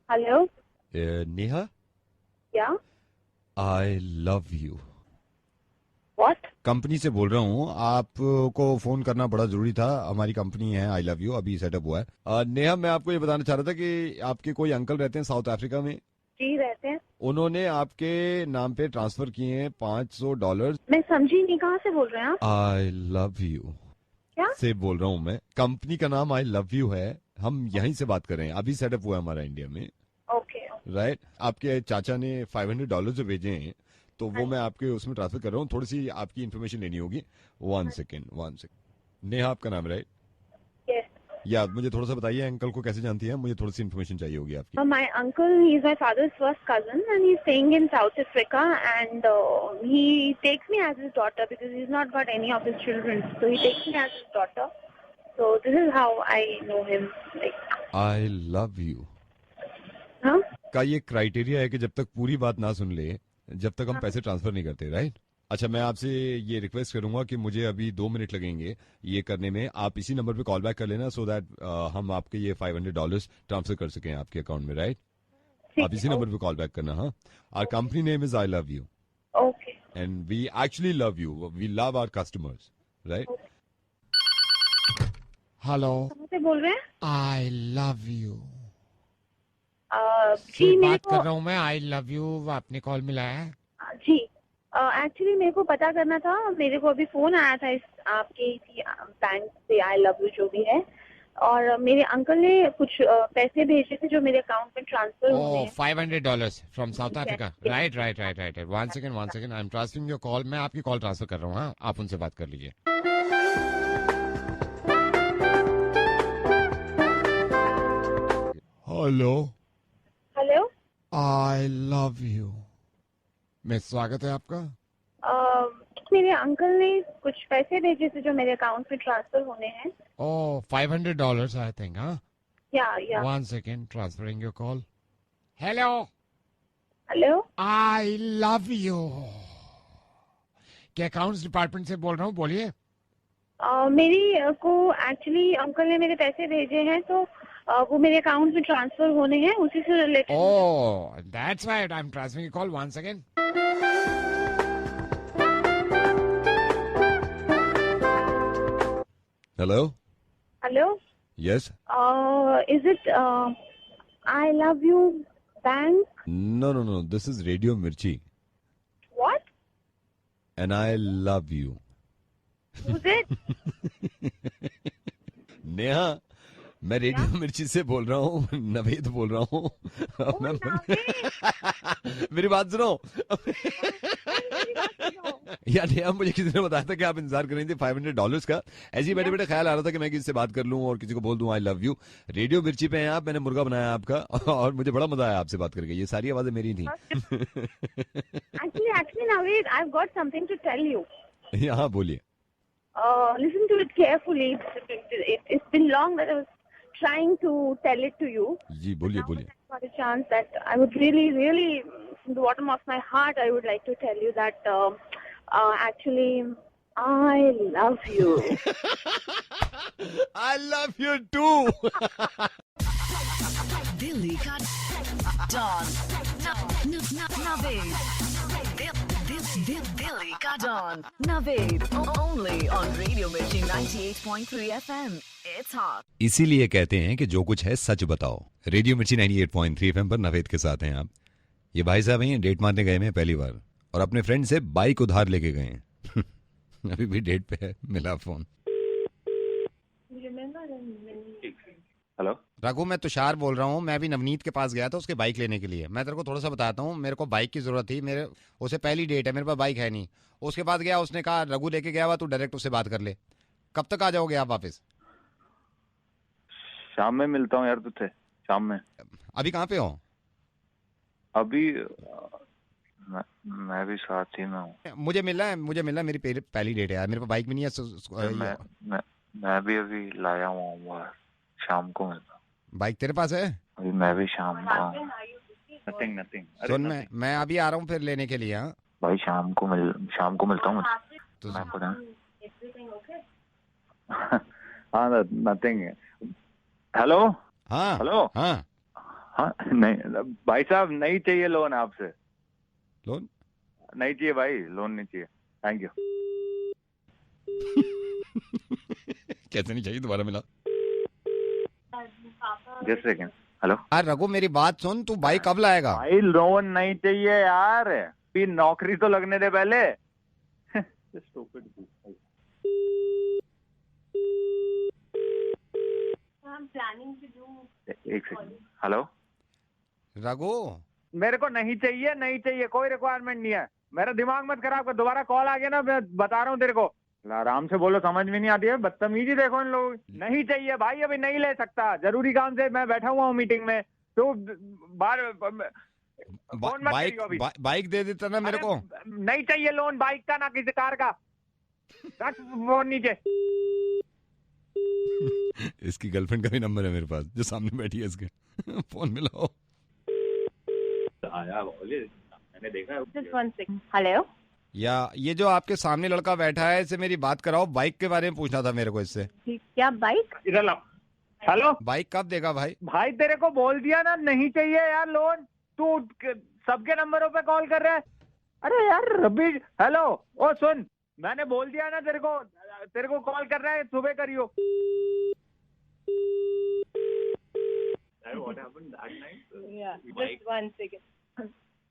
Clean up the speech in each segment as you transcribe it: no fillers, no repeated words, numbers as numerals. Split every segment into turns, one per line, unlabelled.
Hello.
Neha,
क्या?
आई love you.
What?
Company से बोल रहा हूँ, आपको फोन करना बड़ा जरूरी था। हमारी कंपनी है आई लव यू, अभी सेटअप हुआ है। नेहा, मैं आपको ये बताना चाह रहा था कि आपके कोई अंकल रहते हैं साउथ अफ्रीका में।
जी, रहते हैं।
उन्होंने आपके नाम पे ट्रांसफर किए हैं $500।
मैं समझी नहीं, कहाँ से बोल रहे हैं आप?
आई लव यू
क्या?
से बोल रहा हूँ मैं। कंपनी का नाम आई लव यू है। हम यहीं से बात कर रहे हैं, अभी सेटअप हुआ है हमारा इंडिया में।
ओके।
राइट। आपके चाचा ने $500 जो भेजे हैं, तो
हाँ
वो मैं
जी।
आपके उसमें ट्रांसफर कर रहा हूँ। थोड़ी सी आपकी इन्फॉर्मेशन लेनी होगी। वन
हाँ
सेकेंड, वन सेकेंड। नेहा आपका नाम, राइट?
जी। यस।
या मुझे थोड़ा सा बताइए, अंकल को कैसे जानती है? मुझे थोड़ी सी इन्फॉर्मेशन चाहिए होगी आपकी।
My uncle, he is my father's first cousin, and he's staying in South Africa, and he takes me as his daughter because he's not got any of his children, so he takes me as his daughter. So this is how I know him. Like,
I love you
huh?
का ये criteria है कि जब तक पूरी बात ना सुन ले, जब तक हम पैसे ट्रांसफर नहीं करते, राइट? अच्छा, मैं आपसे ये रिक्वेस्ट करूंगा कि मुझे अभी 2 मिनट लगेंगे ये करने में। आप इसी नंबर पे कॉल बैक कर लेना, सो दैट हम आपके ये $500 ट्रांसफर कर सकें आपके अकाउंट में, राइट?
ठीक
आप
है।
इसी नंबर पे कॉल बैक करना। हाँ, our company name is I love you,
okay.
And we actually love you, we love our customers, right? Hello.
कहाँ से बोल रहे हैं?
आई लव यू से
जी, मेरे
बात कर
को।
रहा हूँ मैं। आई लव यू, आपने कॉल मिलाया है?
जी, एक्चुअली मेरे को पता करना था। मेरे को अभी फोन आया था इस आपके इसी बैंक से, आई लव यू जो भी है, और मेरे अंकल ने कुछ पैसे भेजे थे जो मेरे अकाउंट में ट्रांसफर होने
Oh,
हैं।
$500 from South
yes,
Africa.
Yes.
Right, right, right, right, right. One second. I'm transferring your call. मैं आपकी कॉल ट्रांसफर कर रहा हूँ। हाँ, आप उनसे बात कर लीजिए। Hello.
Hello.
I love you में स्वागत है आपका।
मेरे अंकल ने कुछ पैसे भेजे थे जो मेरे अकाउंट में ट्रांसफर होने हैं।
Oh, $500 I think, हाँ?
या।
One second, transferring your call. Hello.
Hello.
I love you. क्या अकाउंट्स डिपार्टमेंट से बोल रहा हूँ, बोलिए।
मेरी को एक्चुअली अंकल ने मेरे पैसे भेजे हैं, तो वो मेरे अकाउंट में ट्रांसफर होने हैं, उसी से रिलेटेड मुझे।
Oh, that's right. I'm transferring your call. One second. Hello.
Hello.
Yes.
Is it I love you bank?
No, no, no. This is Radio Mirchi,
what?
and I love you.
Who's it?
Neha, मैं radio मिर्ची से बोल रहा हूँ, नवेद बोल रहा हूँ।
ओह,
मैं
नावेद।
मेरी बात सुनो।
मेरी बात सुनो।
यार नेहा, मुझे किसी ने बताया था कि आप इंतजार कर रही थी $500 का। ऐसे ही बैठे बैठे ख्याल आ रहा था कि मैं किसी से बात कर लूं और किसी को बोल दूं आई लव यू। रेडियो मिर्ची पे हैं आप, मैंने मुर्गा बनाया आपका, और मुझे बड़ा मजा आया आपसे बात करके। ये सारी आवाजें मेरी थी।
Actually, Naveed, I've got something to tell you.
हाँ, बोलिए।
Listen to it carefully. It's been long that I was trying to tell it to you.
जी,
But
बोलिए
now
बोलिए।
that I got a chance, that I would really, really, from the bottom of my heart, I would like to tell you that actually, I love you.
I love you too.
Delhi का don Naved. Delhi का don Naved, only on Radio Mirchi 98.3 FM। It's hot.
इसीलिए कहते हैं कि जो कुछ है सच बताओ। रेडियो मिर्ची 98.3 FM पर नवेद के साथ हैं आप। ये भाई साहब हैं, डेट मारने गए हैं पहली बार, और अपने फ्रेंड से बाइक उधार लेके गए हैं। अभी भी डेट पे है, मिला फोन।
हेलो।
रघु, मैं तुषार बोल रहा हूँ। मैं अभी नवनीत के पास गया था उसके बाइक लेने के लिए। मैं तेरे को थोड़ा सा बताता हूँ, मेरे को बाइक की जरूरत थी। मेरे उसे पहली डेट है, मेरे पास बाइक है नहीं। उसके पास गया, उसने कहा रघु लेके गया हुआ, तू डायरेक्ट उससे बात कर ले। कब तक आ जाओगे आप वापस?
शाम में मिलता हूँ यार तुझसे, शाम में।
अभी कहाँ पे हो?
अभी मैं भी साथ ही में हूँ।
मुझे मिला है, मेरी पहली डेट है यार। मेरे पास बाइक भी नहीं है।
मैं भी अभी लाया हूँ, शाम को मिलता हूँ।
बाइक तेरे पास है?
अभी मैं भी शाम को आऊँ। नथिंग।
सुन, मैं अभी आ रहा हूँ फिर लेने के लिए। हाँ
भाई, शाम को मिलता हूँ
तो
मैं खुद। हाँ, नथिंग। हेलो।
हाँ
हेलो।
हाँ
हाँ नहीं भाई साहब, नहीं चाहिए लोन आपसे,
लोन?
नहीं चाहिए भाई, लोन नहीं चाहिए, थैंक यू।
कैसे नहीं चाहिए, दोबारा मिला।
Just second. हेलो
यार रघु, मेरी बात सुन, तू बाइक कब लाएगा?
भाई, लोन नहीं चाहिए यार, फिर नौकरी तो लगने दे पहले। एक सेकंड। हेलो
रघु,
मेरे को नहीं चाहिए, नहीं चाहिए, कोई रिक्वायरमेंट नहीं है। मेरा दिमाग मत खराब कर, दोबारा कॉल आ गया ना, मैं बता रहा हूँ तेरे को। आराम से बोलो, समझ में नहीं आती है, बदतमीजी देखो इन लोग। नहीं चाहिए भाई, अभी नहीं ले सकता, जरूरी काम से मैं बैठा हुआ हूँ मीटिंग में। तो बार फोन मत करियो अभी।
बाइक दे देता ना मेरे को।
नहीं चाहिए लोन बाइक का, ना किसी कार का। रख फोन नीचे।
इसकी गर्लफ्रेंड का भी नंबर है मेरे पास, जो सामने बैठी है इसके। फोन मिलाओ।
आया मैंने देखा।
Just one second. Hello.
या ये जो आपके सामने लड़का बैठा है, इससे मेरी बात कराओ, बाइक के बारे में पूछना था मेरे को इससे।
क्या बाइक?
इधर लाओ। हेलो
बाइक कब देगा भाई?
भाई तेरे को बोल दिया ना, नहीं चाहिए यार लोन, तू सबके नंबरों पे कॉल कर रहा है। अरे यार रबी, हेलो, ओ सुन, मैंने बोल दिया ना तेरे को कॉल कर रहा है, सुबह करियो।
Just one second.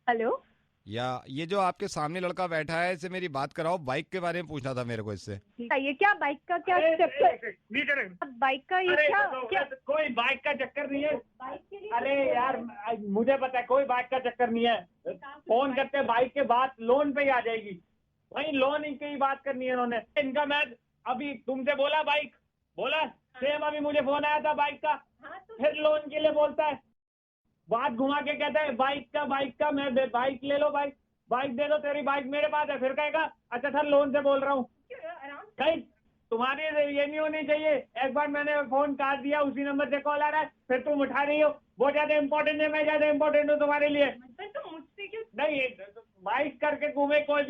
Hello.
या ये जो आपके सामने लड़का बैठा है, इससे मेरी बात कराओ, बाइक के बारे में पूछना था मेरे को इससे।
ये क्या बाइक का क्या चक्कर? बाइक का ये क्या?
कोई बाइक का चक्कर नहीं है। अरे यार मुझे पता है, कोई बाइक का चक्कर नहीं है। फोन करते बाइक के बाद लोन पे ही आ जाएगी, वही लोन की ही बात करनी है इन्होंने। इनका मैं अभी तुमसे बोला, बाइक बोला, सेम अभी मुझे फोन आया था बाइक का, फिर लोन के लिए बोलता है, बात घुमा के कहता है बाइक का, मैं बाइक ले लो, बाइक दे दो, तेरी बाइक मेरे पास है, फिर कहेगा अच्छा सर लोन से बोल रहा हूँ। कहीं तुम्हारी ये नहीं होनी चाहिए। एक बार मैंने फोन काट दिया, उसी नंबर से कॉल आ रहा है, फिर तुम उठा रही हो। वो ज्यादा इंपॉर्टेंट है, मैं ज्यादा इंपॉर्टेंट हूँ तुम्हारे लिए।
तो मुझसे क्यों
नहीं, बाइक करके घूमे, कॉल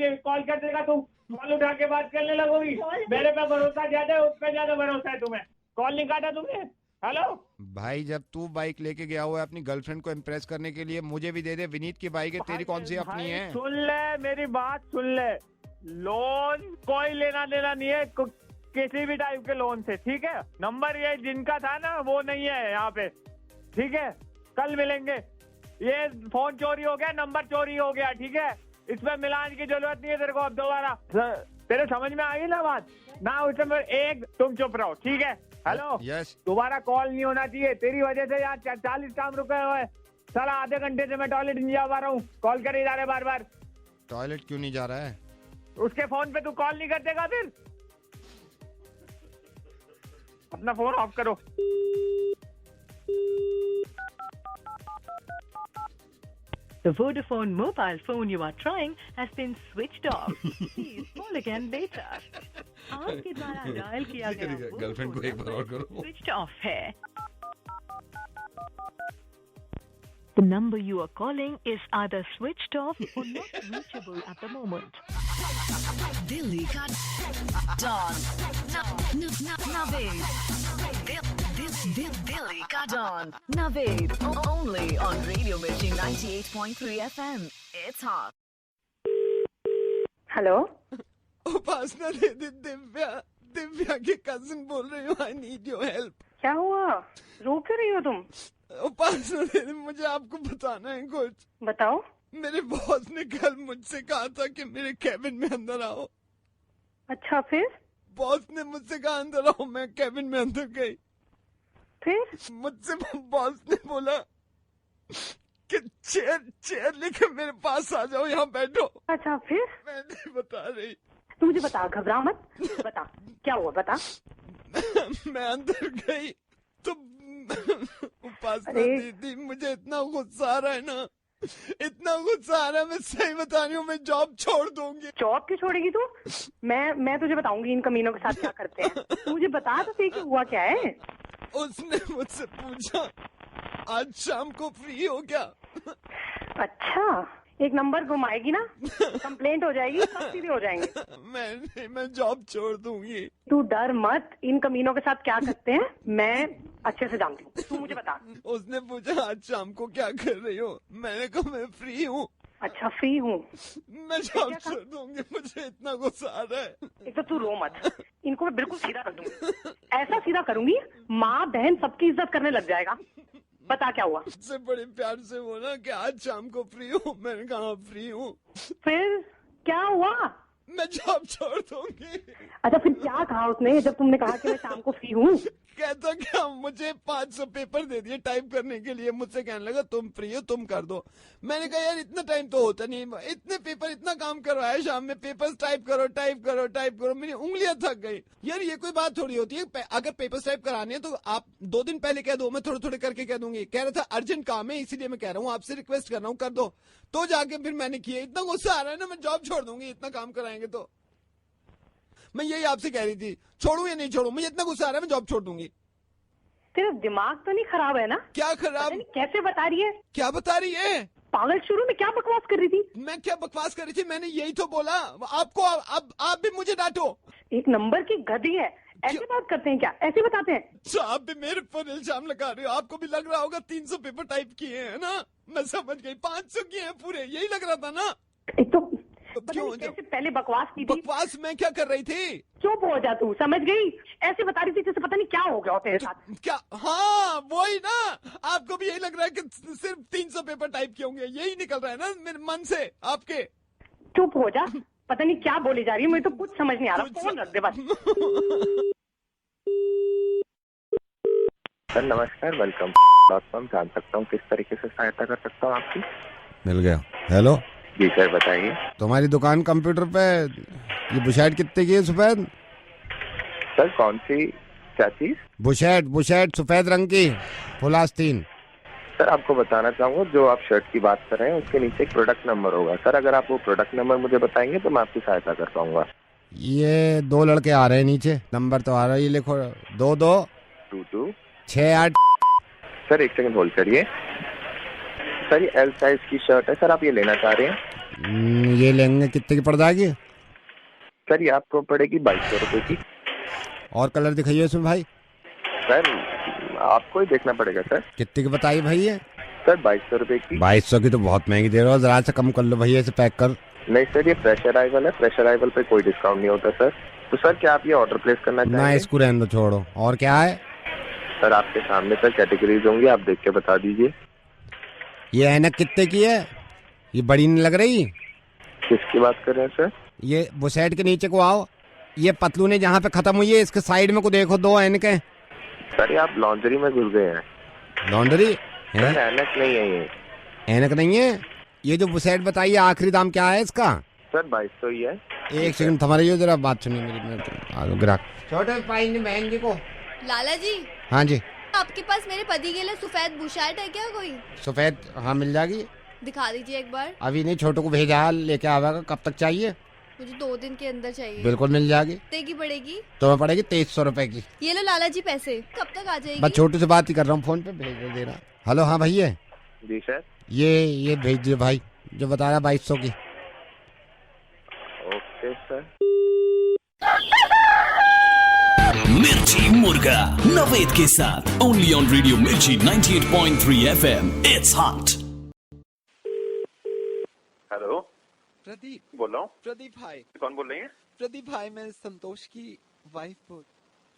कर देगा, तुम कॉल उठा के बात करने लगोगी। मेरे पे भरोसा ज्यादा है, उस पर ज्यादा भरोसा है तुम्हें। कॉल नहीं काटा तुमने? हेलो
भाई, जब तू बाइक लेके गया हुआ है अपनी गर्लफ्रेंड को इम्प्रेस करने के लिए, मुझे भी दे दे। विनीत की बाइक है, तेरी कौन सी अपनी है?
सुन ले मेरी बात, सुन ले, लोन कोई लेना देना नहीं है किसी भी टाइप के लोन से, ठीक है? नंबर ये जिनका था ना, वो नहीं है यहाँ पे, ठीक है? कल मिलेंगे। ये फोन चोरी हो गया, नंबर चोरी हो गया, ठीक है? इसमें मिलान की जरूरत नहीं है तेरे को अब दोबारा। तेरे समझ में आई ना बात ना? उसमें एक तुम चुप रहो, ठीक है? Hello
yes.
दोबारा कॉल नहीं होना चाहिए, तेरी वजह से यार 40 काम रुके हुए। साला आधे घंटे से मैं टॉयलेट नहीं जा पा रहा हूँ, कॉल करे जा रहे बार बार।
टॉयलेट क्यों नहीं जा रहा है?
उसके फोन पे तू कॉल नहीं कर देगा फिर? अपना फोन ऑफ करो।
The Vodafone mobile phone you are trying has been switched off. Please call again later. आपके द्वारा डायल किया गया
गर्लफ्रेंड को एक बार और करो।
switched off है. The number you are calling is either switched off or not reachable at the moment.
Delhi ka Dawn. Naved. Delhi ka Dawn. Naved. Only on Radio Mirchi 98.3 FM. It's hot.
Hello.
उपासना दीदी, दिव्या के cousin बोल रही हूँ। I need your help.
क्या हुआ? रो क्यों रही हो तुम?
उपासना दीदी, मुझे आपको बताना है कुछ।
बताओ।
मेरे बॉस ने कल मुझसे कहा था कि मेरे कैबिन में अंदर आओ।
अच्छा, फिर?
बॉस ने मुझसे कहा अंदर आओ, मैं कैबिन में अंदर गई।
फिर?
मुझसे बॉस ने बोला कि चेयर लेकर मेरे पास आ जाओ, यहाँ बैठो।
अच्छा, फिर?
मैं नहीं बता रही।
तू मुझे बता, घबरा मत, बता क्या हुआ, बता।
मैं अंदर गई तो उपासना दीदी, मुझे इतना गुस्सा आ रहा है ना, इतना गुस्सा आ रहा है, मैं सही बता रही हूँ, मैं जॉब छोड़ दूंगी।
जॉब क्यों छोड़ेगी तू? मैं तुझे बताऊंगी इन कमीनों के साथ क्या करते हैं। तू मुझे बता तो सही कि हुआ क्या है।
उसने मुझसे पूछा आज शाम को फ्री हो क्या?
अच्छा,
एक नंबर घुमाएगी ना, कंप्लेंट हो जाएगी, सब सीधे हो जाएंगे।
मैं जॉब छोड़ दूंगी।
तू डर मत, इन कमीनों के साथ क्या करते हैं मैं अच्छे से जानती हूँ, तू मुझे बता।
उसने पूछा आज शाम को क्या कर रही हो, मैंने कहा मैं फ्री हूँ।
अच्छा फ्री हूँ,
मैं जॉब छोड़ दूंगी, मुझे इतना गुस्सा आ रहा है।
एक तो तू रो मत, इनको मैं बिल्कुल सीधा कर दूंगी, ऐसा सीधा करूंगी माँ बहन सबकी इज्जत करने लग जाएगा। बता क्या हुआ?
उससे बड़े प्यार से बोला कि आज शाम को फ्री हूँ, मैंने कहा फ्री हूँ।
फिर क्या हुआ?
मैं जॉब छोड़ दूंगी।
अच्छा फिर क्या कहा उसने जब तुमने कहा कि मैं शाम को फ्री हूँ?
कहता क्या, मुझे 500 पेपर दे दिए टाइप करने के लिए, मुझसे कहने लगा तुम फ्री हो तुम कर दो। मैंने कहा यार इतना टाइम तो होता नहीं, इतने पेपर इतना काम करवाया शाम में, पेपर्स टाइप करो टाइप करो टाइप करो, मेरी उंगलियां थक गई। यार ये कोई बात थोड़ी होती है, अगर पेपर्स टाइप कराने हैं तो आप 2 दिन पहले कह दो, मैं थोड़े थोड़े करके कह दूंगी। कह रहा था अर्जेंट काम है इसीलिए मैं कह रहा हूँ, आपसे रिक्वेस्ट कर रहा हूँ कर दो, तो जाके फिर मैंने किया। इतना गुस्सा आ रहा है ना, मैं जॉब छोड़ दूंगी इतना काम कराएंगे तो। मैं यही आपसे कह रही थी, छोड़ू या नहीं छोड़ू, मुझे इतना गुस्सा आ रहा है मैं जॉब छोड़ दूंगी।
तेरा दिमाग तो नहीं खराब है ना?
क्या खराब?
कैसे बता रही है?
क्या बता रही है?
पागल, शुरू में क्या बकवास कर रही थी?
मैं क्या बकवास कर रही थी, मैंने यही तो बोला आपको। अब आप भी मुझे डांटो।
एक नंबर की गधी है, ऐसे बात करते हैं क्या? ऐसे बताते हैं?
अच्छा आप भी मेरे पर इल्जाम लगा रहे हो, आपको भी लग रहा होगा 300 पेपर टाइप किए हैं ना, मैं समझ गई 500 किए हैं पूरे, यही लग रहा था ना।
एक तो
क्यों
कैसे पहले बकवास की थी?
बकवास मैं क्या कर रही थी?
चुप हो जा तू, समझ गई? ऐसे बता रही थी जैसे पता नहीं क्या हो गया तेरे साथ।
क्या? हाँ वही ना, आपको भी यही लग रहा है कि सिर्फ 300 पेपर टाइप किए होंगे, यही निकल रहा है ना मेरे मन से आपके।
चुप हो जा, पता नहीं क्या बोली जा रही है, मुझे तो कुछ समझ नहीं आ रहा। फोन रख दे बस।
सर नमस्कार, वेलकम। जान सकता हूँ किस तरीके से सहायता कर सकता हूँ आपकी?
मिल गया। हेलो
जी सर बताइए।
तुम्हारी दुकान कंप्यूटर पे ये बुशर्ट कितने की है सफेद?
सर कौन सी, क्या चीज?
बुशर्ट सफेद रंग की फुल आस्तीन।
सर आपको बताना चाहूंगा, जो आप शर्ट की बात कर रहे हैं उसके नीचे एक प्रोडक्ट नंबर होगा। सर अगर आप वो प्रोडक्ट नंबर मुझे बताएंगे तो मैं आपकी सहायता कर पाऊंगा।
ये 2 लड़के आ रहे हैं नीचे, नंबर तो आ रहा है, ये लिखो 2268।
सर एक सेकंड होल्ड करिए। सर ये एल साइज की शर्ट है सर, आप ये लेना चाह रहे हैं?
ये लेंगे, कितने की पड़ जाएगी?
सर ये आपको पड़ेगी 2200 रुपए की।
और कलर दिखाइए इसमें भाई।
सर आपको ही देखना पड़ेगा सर।
कितने की बताइए भाई ये?
सर 2200 रुपए की।
2200 की तो बहुत महंगी दे रहे हो, जरा से कम कर लो भैया, इसे पैक कर।
नहीं सर ये फ्रेश अराइवल है, फ्रेश अराइवल पे कोई डिस्काउंट नहीं होता सर। तो सर क्या आप ये ऑर्डर प्लेस करना चाहेंगे?
ना इसको रहने दो, छोड़ो। और क्या है?
सर आपके सामने सर कैटेगरीज होंगी, आप देख के बता दीजिए।
ये ऐनक कितने की है? ये बड़ी नहीं लग रही?
किसकी बात कर रहे हैं सर?
ये बुशर्ट के नीचे को आओ, ये पतलूने जहाँ पे खत्म हुई है इसके साइड में को देखो, 2 ऐनकें।
सर ये आप लॉन्ड्री में घुस गए हैं।
लॉन्ड्री?
ऐनक नहीं है ये।
ऐनक नहीं है? ये जो बुशर्ट बताइए आखिरी दाम क्या है इसका?
सर 2200 ही है।
एक सेकंड थमा रही हो, जरा बात सुनिए मेरी। ग्राहक छोटे पाइन बहन जी को।
लाला जी।
हाँ जी।
आपके पास मेरे पति के लिए सफेद बुशर्ट है क्या कोई?
सफेद? हाँ मिल जाएगी।
दिखा दीजिए एक बार।
अभी नहीं, छोटू को भेजा लेके आवेगा। कब तक चाहिए?
मुझे 2 दिन के अंदर चाहिए।
बिल्कुल मिल जाएगी।
कितने की पड़ेगी?
तुम्हें पड़ेगी 2300 रुपए की।
ये लो लाला जी पैसे। कब तक आ जाएगी?
बस छोटू से बात ही कर रहा हूँ, फोन पे भेज दे रहा। हेलो हाँ भैया।
जी सर।
ये भेज दिए भाई, जो बता रहा 2200 की।
Okay sir.
मिर्ची मुर्गा नवेद के साथ only on Radio Mirchi 98.3 FM। It's hot.
Hello
Pradeep
बोल रहा हूँ।
प्रदीप भाई।
कौन बोल रही है?
प्रदीप भाई मैं संतोष की वाइफ बोल।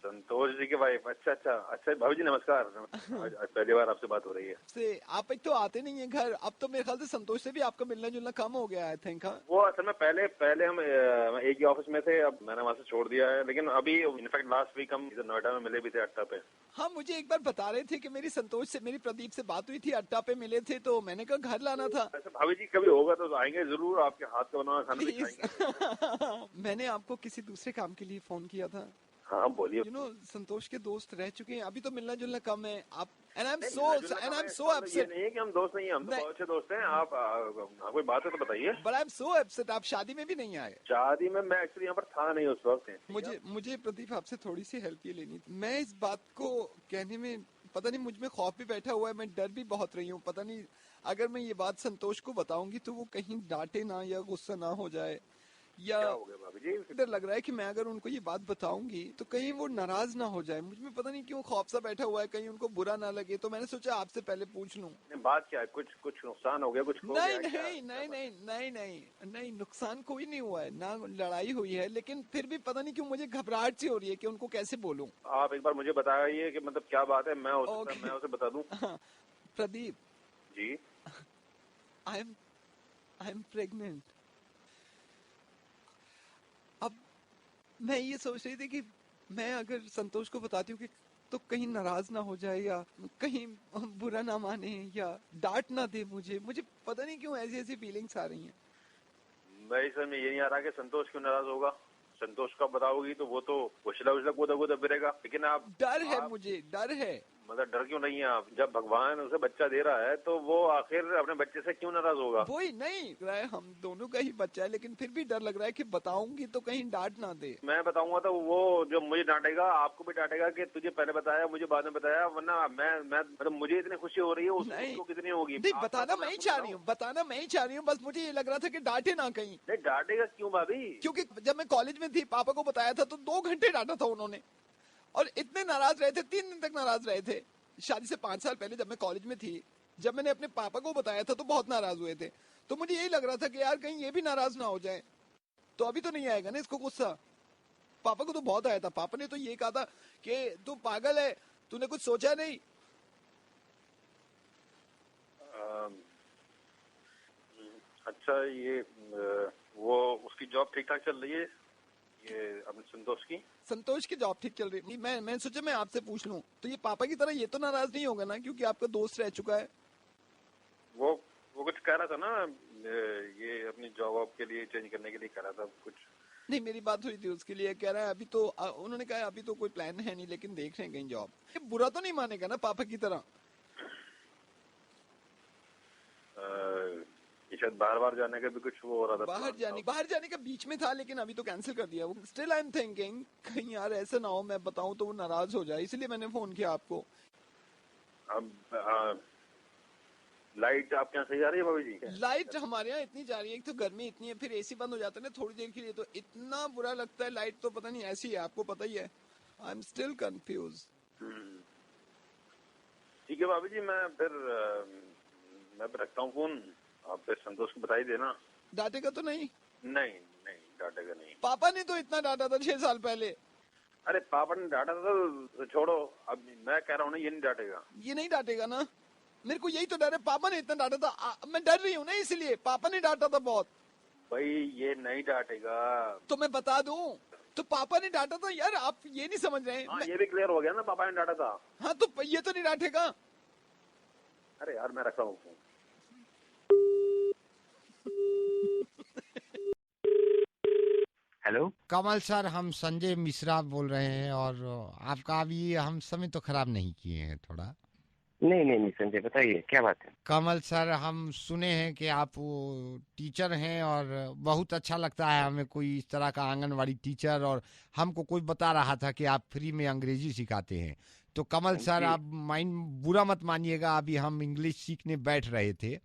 संतोष जी की वाइफ? अच्छा भाभी जी नमस्कार। आज पहली बार आपसे बात हो रही है।
से आप एक तो आते नहीं है घर, अब तो मेरे ख्याल से संतोष से भी आपका मिलना जुलना कम हो गया आई थिंक।
वो असल में पहले हम एक ही ऑफिस में थे, अब मैंने वहाँ से छोड़ दिया है। लेकिन अभी इनफैक्ट लास्ट वीक हम नोएडा में मिले भी थे अड्डा पे।
हाँ मुझे एक बार बता रहे थे कि मेरी संतोष से, मेरी प्रदीप से बात हुई थी, अड्डा पे मिले थे, तो मैंने कहा घर लाना था।
अच्छा भाभी जी कभी होगा तो आएंगे जरूर, आपके हाथ का बना खाना भी खाएंगे।
मैंने आपको किसी दूसरे काम के लिए फोन किया था।
हाँ बोलिए।
संतोष के दोस्त रह चुके हैं, अभी तो मिलना जुलना कम है। आप and I am so upset.
नहीं है कि हम दोस्त नहीं हैं, हम तो बहुत अच्छे दोस्त हैं। आप कोई बात है तो बताइए।
But I am so upset, आप शादी में भी नहीं आए।
शादी में मैं एक्चुअली यहाँ पर था नहीं उस वक्त।
मुझे प्रदीप आपसे थोड़ी सी हेल्प ये लेनी थी। मैं इस बात को कहने में पता नहीं मुझ में खौफ भी बैठा हुआ है, मैं डर भी बहुत रही हूँ। पता नहीं अगर मैं ये बात संतोष को बताऊंगी तो वो कहीं डांटे ना या गुस्सा ना हो जाए, या
क्या हो गया भाभी जी?
डर लग रहा है कि मैं अगर उनको ये बात बताऊंगी तो कहीं वो नाराज ना हो जाए। मुझ में पता नहीं क्यों खौफ सा बैठा हुआ है, कहीं उनको बुरा ना लगे, तो मैंने सोचा आपसे पहले पूछ लूं।
बात क्या है? कुछ नुकसान हो गया? कुछ हो
नहीं
गया क्या?
नहीं नहीं नहीं नहीं नहीं नहीं, नुकसान कोई नहीं हुआ है, ना लड़ाई हुई है, लेकिन फिर भी पता नहीं क्यों मुझे घबराहट सी हो रही है कि उनको कैसे बोलूं।
आप एक बार मुझे बताइए कि मतलब क्या बात है, मैं उसे बता दूं।
Pradeep
ji,
I am pregnant. अब मैं ये सोच रही थी कि मैं अगर संतोष को बताती हूँ कि तो कहीं नाराज ना हो जाए या कहीं बुरा ना माने या डांट ना दे मुझे पता नहीं क्यों ऐसी ऐसी फीलिंग्स आ रही हैं।
मेरी समझ में ये नहीं आ रहा कि संतोष क्यों नाराज होगा। संतोष का बताओगी तो वो तो उछला कूदा फिरेगा, लेकिन
डर है, मुझे डर है।
मतलब डर क्यों नहीं है आप? जब भगवान उसे बच्चा दे रहा है तो वो आखिर अपने बच्चे से क्यों नाराज होगा?
वही नहीं रहा है, हम दोनों का ही बच्चा है, लेकिन फिर भी डर लग रहा है कि बताऊंगी तो कहीं डांट ना दे।
मैं बताऊंगा तो वो जो मुझे डांटेगा आपको भी डांटेगा कि तुझे पहले बताया मुझे बाद में बताया, वरना मैं मतलब मुझे इतनी खुशी हो रही है उसको कितनी होगी।
नहीं, बताना मैं ही चाह रही हूँ, बस मुझे ये लग रहा था कि डांटे ना कहीं।
नहीं डांटेगा क्यों भाभी?
क्योंकि जब मैं कॉलेज में थी पापा को बताया था तो 2 घंटे डांटा था उन्होंने, और इतने नाराज रहे थे, 3 दिन तक नाराज रहे थे। शादी से 5 साल पहले जब मैं कॉलेज में थी, जब मैंने अपने पापा को बताया था तो बहुत नाराज हुए थे। तो मुझे यही लग रहा था कि यार कहीं ये भी नाराज ना हो जाए। तो अभी तो नहीं आएगा ना इसको गुस्सा? पापा को तो बहुत आया था, पापा ने तो ये कहा था कि तू पागल है, तूने कुछ सोचा नहीं।
अच्छा, ये वो उसकी जॉब ठीक ठाक चल रही है? ये अपने संतोष की
जॉब ठीक चल रही है। मैं सोचा मैं आपसे पूछ लूं, तो ये पापा की तरह ये तो नाराज नहीं होगा ना, क्योंकि आपका दोस्त रह चुका है।
वो कुछ कह रहा था ना, ये अपनी जॉब के लिए चेंज करने के लिए कह रहा था कुछ।
नहीं, मेरी बात हुई थी उसके लिए, कह रहा है अभी तो उन्होंने कहा अभी तो कोई प्लान है नहीं, लेकिन देख रहे हैं कहीं जॉब। ये बुरा तो नहीं मानेगा ना पापा की तरह?
शायद बाहर जाने का भी कुछ वो हो रहा था।
बाहर जाने का बीच में था, लेकिन अभी तो कैंसिल कर दिया। स्टिल आई एम थिंकिंग कहीं यार ऐसा ना हो मैं बताऊं तो वो नाराज हो जाए, इसलिए मैंने फोन किया आपको।
अब लाइट आपके यहाँ सही आ रही है भाभी जी?
लाइट हमारे यहाँ इतनी जा रही है, एक तो गर्मी इतनी है, फिर एसी बंद हो जाता है ना थोड़ी देर के लिए, तो इतना बुरा लगता है। लाइट तो पता नहीं ऐसी है, आपको पता ही है। I am still confuse.
ठीक है भाभी जी, मैं फिर रखता हूँ फोन। आप फिर संतोष को बताई देना।
डांटेगा तो नहीं?
नहीं डांटेगा नहीं।
पापा ने तो इतना डांटा था 6 साल पहले।
अरे पापा ने डांटा था तो छोड़ो, अब मैं कह रहा हूँ ना, ये नहीं डांटेगा।
ये नहीं डांटेगा ना? मेरे को यही तो डर है, पापा ने इतना डांटा था, मैं डर रही हूँ ना, इसलिए। पापा ने डांटा था बहुत।
भाई ये नहीं डांटेगा
तो मैं बता दूं, तो पापा ने डांटा था यार, आप ये नहीं समझ रहे हैं।
ये भी क्लियर हो गया ना, पापा ने डांटा था।
हाँ, तो ये तो नहीं डांटेगा।
अरे यार मैं रख रहा हूँ।
हेलो
कमल सर, हम संजय मिश्रा बोल रहे हैं, और आपका अभी हम समय तो खराब नहीं किए हैं थोड़ा?
नहीं संजय, बताइए क्या बात है।
कमल सर, हम सुने हैं कि आप वो टीचर हैं, और बहुत अच्छा लगता है हमें कोई इस तरह का आंगनवाड़ी टीचर, और हमको कोई बता रहा था कि आप फ्री में अंग्रेजी सिखाते हैं। तो कमल सर, आप माइंड बुरा मत मानिएगा, अभी हम इंग्लिश सीखने बैठ रहे थे।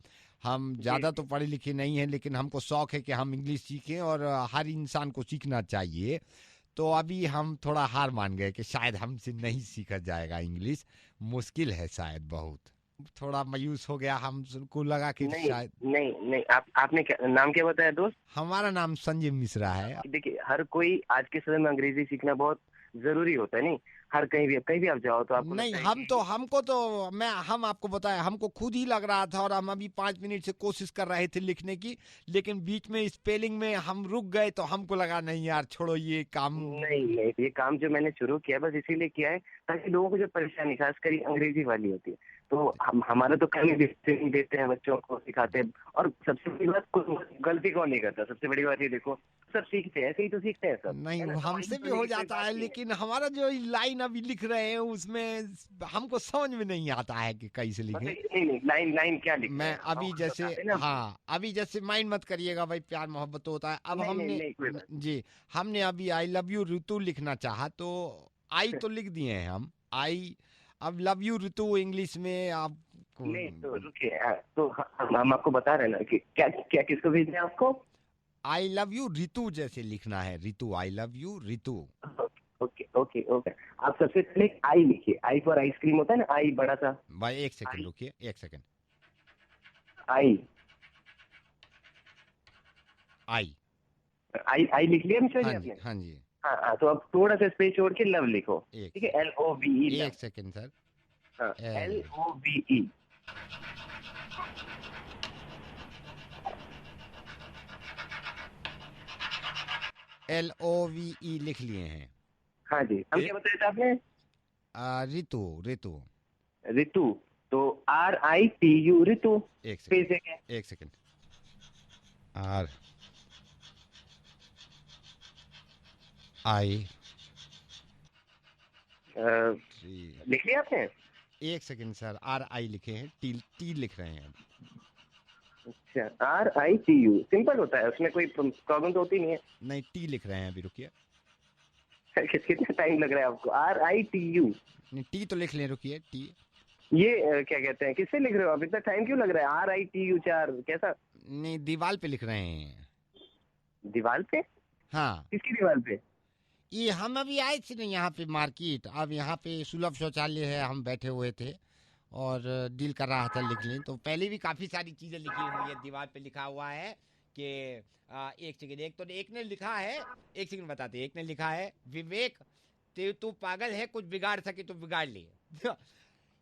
हम ज़्यादा तो पढ़े लिखे नहीं हैं, लेकिन हमको शौक है कि हम इंग्लिश सीखें, और हर इंसान को सीखना चाहिए। तो अभी हम थोड़ा हार मान गए कि शायद हमसे नहीं सीखा जाएगा इंग्लिश, मुश्किल है शायद बहुत। थोड़ा मायूस हो गया, हमको लगा कि शायद
नहीं। आपने नाम क्या बताया दोस्त?
हमारा नाम संजय मिश्रा है।
देखिए, हर कोई आज के समय में अंग्रेजी सीखना बहुत जरूरी होता है। नहीं, हर कहीं भी आप जाओ तो आपको
नहीं, हम आपको बताएं, हमको खुद ही लग रहा था, और हम अभी 5 मिनट से कोशिश कर रहे थे लिखने की, लेकिन बीच में स्पेलिंग में हम रुक गए, तो हमको लगा नहीं यार छोड़ो ये काम।
नहीं, ये काम जो मैंने शुरू किया बस इसीलिए किया है ताकि लोगों को जो परेशानी खासकर अंग्रेजी वाली होती है, तो हमारा तो कहीं देते हैं, बच्चों को सिखाते हैं। और सबसे बड़ी बात, गलती कौन नहीं करता, सबसे बड़ी बात ये देखो, सब सीखते हैं, ऐसे ही तो सीखते हैं सब।
नहीं, हमसे भी हो जाता है, लेकिन हमारा जो लाइन अभी लिख रहे हैं उसमें हमको समझ में नहीं आता है कि कैसे लिखें।
नहीं, लाइन क्या लिखें?
मैं अभी जैसे, हाँ, अभी जैसे माइंड मत करिएगा भाई, प्यार मोहब्बत होता है। अब हमने अभी आई लव यू ऋतु लिखना चाहा, तो आई तो लिख दिए हैं हम, आई अब लव यू ऋतु इंग्लिश में आप
नहीं तो रुकिए, तो हम आपको बता रहे हैं ना कि क्या क्या किसको भेजना है आपको।
आई लव यू ऋतु जैसे लिखना है, Ritu, I love you Ritu.
Okay okay okay, आप सबसे पहले आई लिखिए, आई फॉर आइसक्रीम होता है ना, आई बड़ा सा।
भाई एक सेकंड रुकिए, एक सेकंड।
आई
आई
आई आई लिख लिया मिश्रा जी आपने?
हाँ जी।
हाँ, तो अब थोड़ा सा स्पेस छोड़ के लव लिखो, ठीक है, LOVE।
एक सेकंड सर।
हाँ, LOVE।
LOVE लिख लिए हैं।
हाँ जी, हम क्या बताया था आपने?
ऋतु, ऋतु,
ऋतु, तो RITU ऋतु।
एक सेकंड, एक सेकंड।
लिख लिया आपने?
एक सेकंड सर, RI लिखे हैं, टी लिख रहे हैं।
अच्छा, RITU सिंपल होता है, उसमें कोई प्रॉब्लम तो होती नहीं है।
नहीं, टी लिख रहे हैं अभी, रुकिए।
कितना टाइम लग रहा है आपको? RITU।
नहीं, टी तो लिख लें, रुकिए, टी।
ये क्या कहते हैं, किससे लिख रहे हो आप? इतना टाइम क्यों लग रहा है? RITU 4 कैसा?
नहीं, दीवार पे लिख रहे हैं।
दीवार पे?
हाँ।
किसकी दीवार पे?
ये हम अभी आए थे ना यहाँ पे मार्केट, अब यहाँ पे सुलभ शौचालय है, हम बैठे हुए थे और डील कर रहा था लिख लें, तो पहले भी काफ़ी सारी चीज़ें लिखी हुई है। दीवार पे लिखा हुआ है कि एक सेकंड, एक ने लिखा है, एक सेकंड बताते, एक ने लिखा है, विवेक तू पागल है, कुछ बिगाड़ सके तो बिगाड़ ले।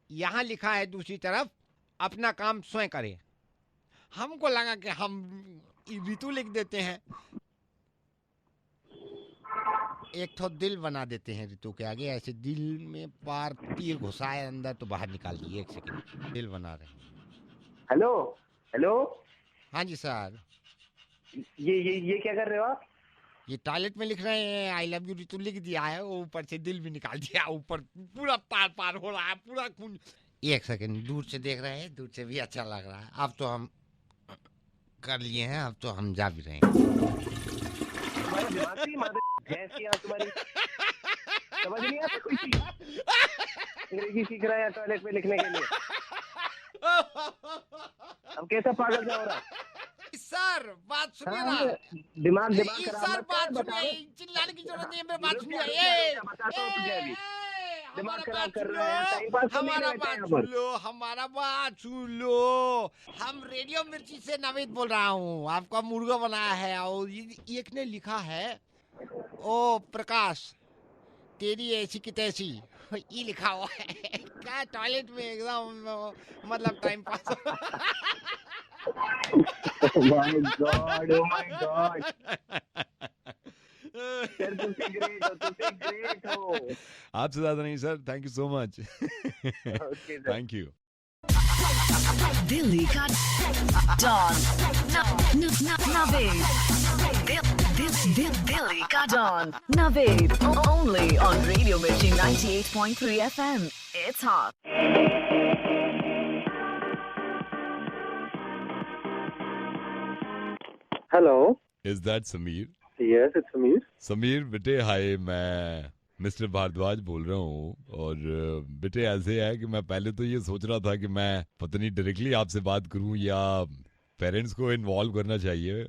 यहाँ लिखा है दूसरी तरफ, अपना काम स्वयं करे। हमको लगा कि हम ऋतु लिख देते हैं, एक तो दिल बना देते हैं ऋतु के आगे, ऐसे दिल में पार तीर घुसाए अंदर तो बाहर निकाल दिए। एक सेकंड, दिल बना रहे हैं।
Hello hello.
हाँ जी सर।
ये क्या कर रहे हो आप?
ये टॉयलेट में लिख रहे हैं, आई लव यू ऋतु लिख दिया है, ऊपर से दिल भी निकाल दिया, ऊपर पूरा तार पार हो रहा है, पूरा खून। एक सेकंड, दूर से देख रहे हैं, दूर से भी अच्छा लग रहा है। अब तो हम कर लिए हैं, अब तो हम जा भी रहे हैं।
तुम्हारी समझ नहीं आता कोई चीज? अंग्रेजी सीख रहा है टॉयलेट में लिखने के लिए। अब कैसा पागल क्या हो रहा?
सर बात सुनिए ना,
दिमाग
सर बात सुनिए, चिल्लाने की जरूरत नहीं है, मेरी बात सुनिए।
दिमाग खराब कर रहे हैं, टाइम पास करने
हमारा
के लिए
बात
बैठे हैं
सुन लो, हमारा बात सुन लो। हम रेडियो मिर्ची से नवीद बोल रहा हूँ, आपका मुर्गा बनाया है, और एक ने लिखा है, ओ प्रकाश तेरी ऐसी की तैसी, ये लिखा हुआ है। क्या टॉयलेट में एकदम मतलब time pass.
My God, oh my God. Sir तुम ग्रेट हो।
आपसे ज्यादा नहीं sir, thank you so much. Thank you.
Delhi का डॉन नवेद, दिल्ली का don Naved, only on Radio Mirchi 98.3 FM. It's hot.
Hello.
Is that Sameer?
Yes, it's Sameer.
Sameer बेटे हाय, मैं mister Bhardwaj बोल रहा हूँ। और बेटे ऐसे है कि मैं पहले तो ये सोच रहा था कि मैं पता नहीं डायरेक्टली आपसे बात करूँ या पेरेंट्स को इन्वॉल्व करना चाहिए।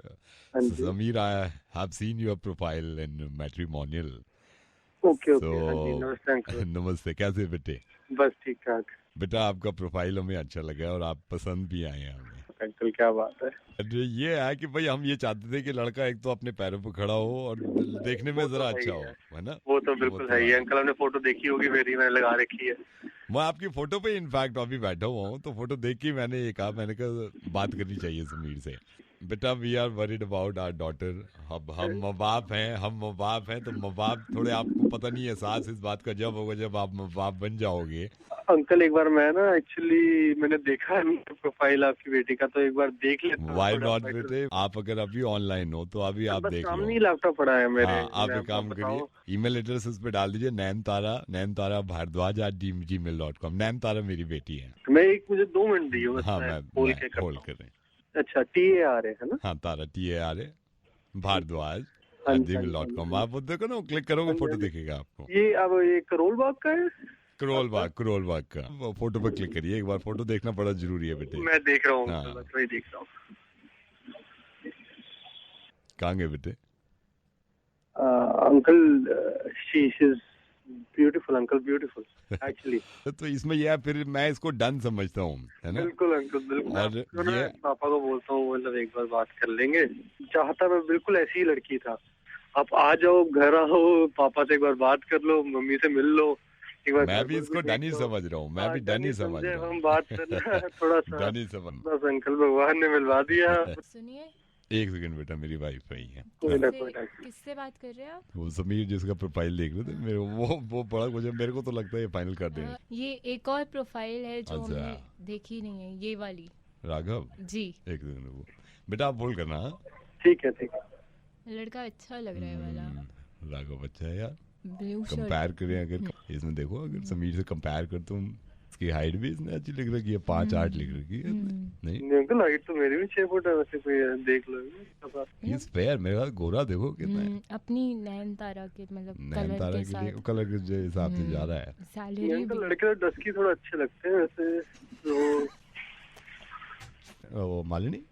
Sameer, I have seen your profile in matrimonial.
Okay okay, नमस्ते अंकल।
नमस्ते, कैसे बेटे?
बस ठीक ठाक।
बेटा आपका प्रोफाइल हमें अच्छा लगा और आप पसंद भी आए हैं हमें।
अंकल क्या बात है।
ये है कि भाई हम ये चाहते थे कि लड़का एक तो अपने पैरों पर खड़ा हो और देखने में जरा अच्छा हो, है ना?
वो तो बिल्कुल है ही। अंकल हमने फोटो देखी होगी, मेरी मैंने लगा रखी है।
मैं आपकी फोटो पे इनफैक्ट अभी बैठा हुआ हूँ, तो फोटो देख के मैंने ये कहा, मैंने कहा बात करनी चाहिए समीर से। बेटा we are worried about our daughter. अब हम माँ बाप हैं, तो माँ बाप थोड़े, आपको पता नहीं एहसास इस बात का जब होगा जब आप माँ बाप बन जाओगे।
अंकल एक बार मैं ना एक्चुअली मैंने देखा है प्रोफाइल आपकी बेटी का, तो एक बार देख लेता हूं।
वाई नॉट बेटे, आप अगर अभी ऑनलाइन हो तो अभी आप देख लो।
सामने ही लैपटॉप पड़ा है मेरे।
हाँ, आप एक काम करिए, ईमेल एड्रेस उस पे डाल दीजिए, नैनतारा भारद्वाज@gmail.com। नैनतारा मेरी बेटी है।
मैं एक मुझे 2 मिनट दिए।
हाँ, मैं होल्ड कर रहे हैं।
अच्छा, TAR है ना?
हाँ, तारा TAR भारद्वाज@gmail.com। आप वो देखो ना, क्लिक करोगे फोटो दिखेगा आपको।
ये अब ये करोल बाग का है?
करोल बाग का वो फोटो पर क्लिक करिए एक बार, फोटो देखना बड़ा जरूरी है बेटे।
मैं देख रहा हूँ
हाँ।
अंकल, बस वही देख रहा हूँ।
कहाँ गए बेटे?
Uncle she is beautiful uncle, beautiful actually.
तो इसमें यह फिर मैं इसको डन समझता हूँ, है ना?
बिल्कुल अंकल, बिल्कुल।
और
मैं
ये
पापा को बोलता हूँ, मतलब एक बार बात कर लेंगे। चाहता मैं बिल्कुल ऐसी ही लड़की था। आप आ जाओ, घर आओ, पापा से एक बार बात कर लो, मम्मी से मिल लो एक बार।
मैं भी इसको डन ही समझ रहा हूँ, मैं भी डन ही समझ रहा हूँ।
हम बात करना थोड़ा सा
डन ही समझ।
बस अंकल भगवान ने मिलवा दिया।
सुनिए,
एक सेकंड बेटा, मेरी वाइफ आई है।
किससे बात कर रहे हैं आप?
वो समीर जिसका प्रोफाइल देख रहे थे मेरे, वो बड़ा कुछ मेरे को तो लगता है ये फाइनल कर देंगे।
ये एक और प्रोफाइल है जो
अच्छा।
हमने देखी नहीं है, ये वाली।
राघव
जी,
एक सेकंड वो बेटा आप बोल करना।
ठीक है, ठीक है।
लड़का अच्छा लग रहा है वाला।
राघव अच्छा है यार।
Blue shirt.
कंपेयर करें अगर इसमें, देखो अगर समीर से कंपेयर कर तुम, इसकी हाइट भी इसने अच्छी लिख रखी है, 5'8" लिख रखी है। नहीं
अंकल हाइट तो मेरी भी 6 फुट है, वैसे कोई देख लो।
इज फेयर, मेरे ख्याल गोरा देखो कितना है।
अपनी नैन तारा के मतलब
नैन तारा के लिए कलर के जो हिसाब से जा रहा है।
सैलरी
अंकल लड़के तो डस्की थोड़ा अच्छे लगते हैं वैसे तो।
वो मालिनी,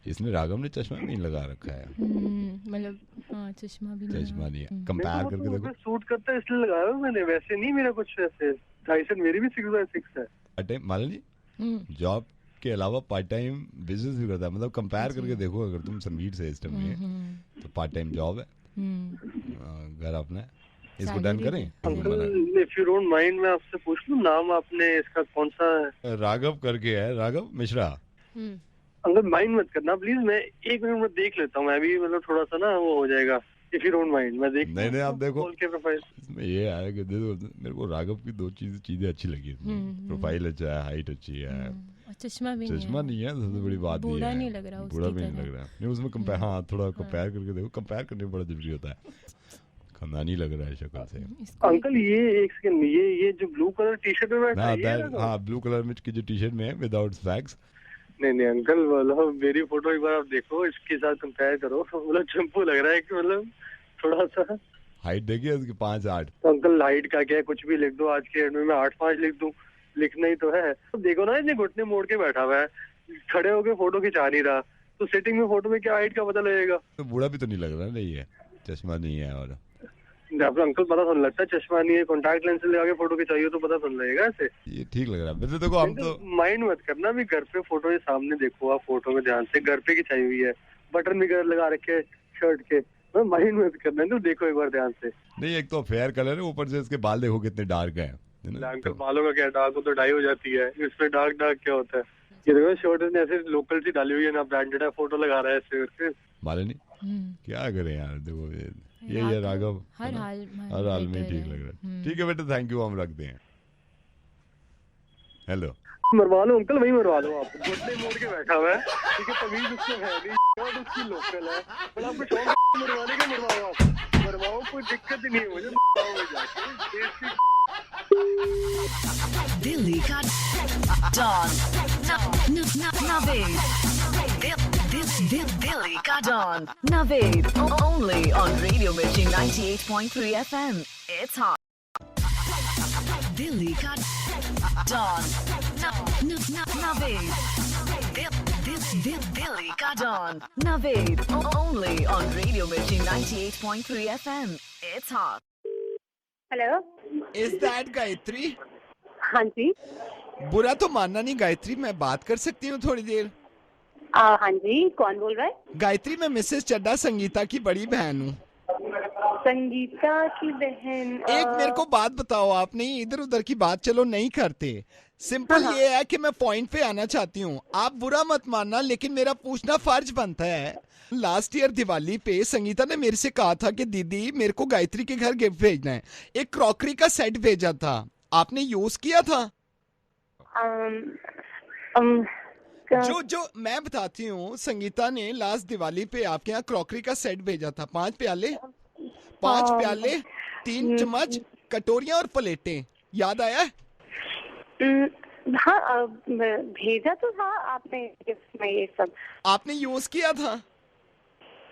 इसने राघव ने चश्मा भी नहीं लगा रखा है।
मतलब हाँ, चश्मा नहीं
है। कंपेयर करके देखो,
सूट करता है इसलिए लगाया मैंने, वैसे नहीं मेरा कुछ वैसे। 2.5 मेरी भी 6x6 है।
पार्ट टाइम मालिनी जॉब के अलावा पार्ट टाइम बिजनेस भी करता है। मतलब कंपेयर करके देखो, अगर तुम समीर से इस टाइम में तो पार्ट टाइम जॉब है, घर अपना है। इसको डन करें?
Uncle if you don't mind मैं आपसे पूछ लूं, नाम आपने इसका कौन सा है?
राघव करके है, राघव मिश्रा।
अंकल माइंड मत करना प्लीज, मैं 1 मिनट में देख लेता हूँ। मैं भी मतलब थोड़ा सा ना वो हो जाएगा, इफ यू डोंट माइंड मैं देख।
नहीं आप देखो
प्रोफाइल
इसमें ये है कि मेरे को राघव की 2 चीजें अच्छी लगी। प्रोफाइल अच्छा है, हाइट अच्छी है,
चश्मा भी
नहीं है। सबसे बड़ी बात ये है,
बूढ़ा नहीं लग रहा,
बूढ़ा भी नहीं लग रहा। नहीं उसमें कंपेयर, हाँ थोड़ा कंपेयर करके देखो, कंपेयर करने में बड़ा जरूरी होता है। खानदानी लग रहा है शक्ल से।
अंकल ये एक सेकंड, ये जो ब्लू कलर टी शर्ट में बैठा है,
हाँ ब्लू कलर में की जो टी शर्ट में है विदाउट स्पैक्स।
नहीं अंकल, मतलब मेरी फोटो एक बार आप देखो, इसके साथ कंपेयर करो। मतलब चंपू लग रहा है कि मतलब थोड़ा सा।
हाइट देखिए उसकी 5'8".
तो अंकल हाइट का क्या है, कुछ भी लिख दो। आज के एंड में मैं 8'5" लिख दूं, लिखना ही तो है। तो देखो ना, इसने घुटने मोड़ के बैठा हुआ है, खड़े होके फोटो खिंचा नहीं रहा। तो सेटिंग में फोटो में क्या हाइट का पता लगेगा?
तो बूढ़ा भी तो नहीं लग रहा। नहीं है, चश्मा नहीं है। और
अंकल पता सुन लगता है चश्मा नहीं है, कॉन्टैक्ट लेंस लगा के फोटो खिंचाइए तो पता सुन लगेगा ऐसे।
ये ठीक लग रहा है वैसे। देखो हम तो
माइंड मत करना, भी घर पे फोटो के सामने देखो आप, फोटो में ध्यान से। घर पे खिंचाई हुई है, बटन भी लगा रखे शर्ट के। माइंड मत करना, तो देखो एक बार ध्यान से।
नहीं, एक तो फेयर कलर है, ऊपर से इसके बाल देखो कितने डार्क है।
अंकल बालों का क्या, डार्क हो तो डाई हो जाती है, इसमें डार्क क्या होता है? ये देखो शर्ट ने ऐसे लोकल सी डाली हुई है ना, ब्रांडेड है, फोटो लगा रहा है ऐसे करके।
मालिनी क्या करें यार, देखो ये राघव
हर
हाल में ठीक लग रहा है। ठीक है बेटा, थैंक यू, हम रखते हैं। हेलो,
मरवा लो अंकल, वही मरवा लो आप। घुटने मोड़ के बैठा हुआ है, ठीक है, तमीज उसको है नहीं, और उसकी लोकल है। पर आपको शौक मरवाने का, मरवाओ आप, मरवाओ, कोई दिक्कत ही नहीं है मुझे।
दिल्ली का डॉन नवेद, दिल्ली का don Naved, only on Radio Mirchi 98.3 FM. It's hot. Delhi का डॉन नवेद, दिल्ली का don Naved, only on Radio Mirchi 98.3 FM. It's hot.
Hello, is that Gayatri?
हाँ जी।
बुरा तो मानना नहीं गायत्री, मैं बात कर सकती हूँ थोड़ी देर?
हाँ जी, कौन बोल रहा है?
गायत्री, मैं मिसेस चड्डा संगीता की बड़ी बहन हूँ।
संगीता की बहन?
एक मेरे को बात बताओ, आप नहीं इधर उधर की बात चलो नहीं करते। सिंपल ये है कि मैं पॉइंट पे आना चाहती हूँ। आप बुरा मत मानना, लेकिन मेरा पूछना फर्ज बनता है। लास्ट ईयर दिवाली पे संगीता ने मेरे से कहा था कि दीदी मेरे को गायत्री के घर गिफ्ट भेजना है। एक क्रॉकरी का सेट भेजा था, आपने यूज किया था? जो मैं बताती हूँ, संगीता ने लास्ट दिवाली पे आपके यहाँ क्रॉकरी का सेट भेजा था। 5 प्याले, 3 चम्मच, कटोरियाँ और प्लेटें। याद आया?
हाँ, भेजा तो था आपने गिफ्ट में। ये सब
आपने यूज किया था?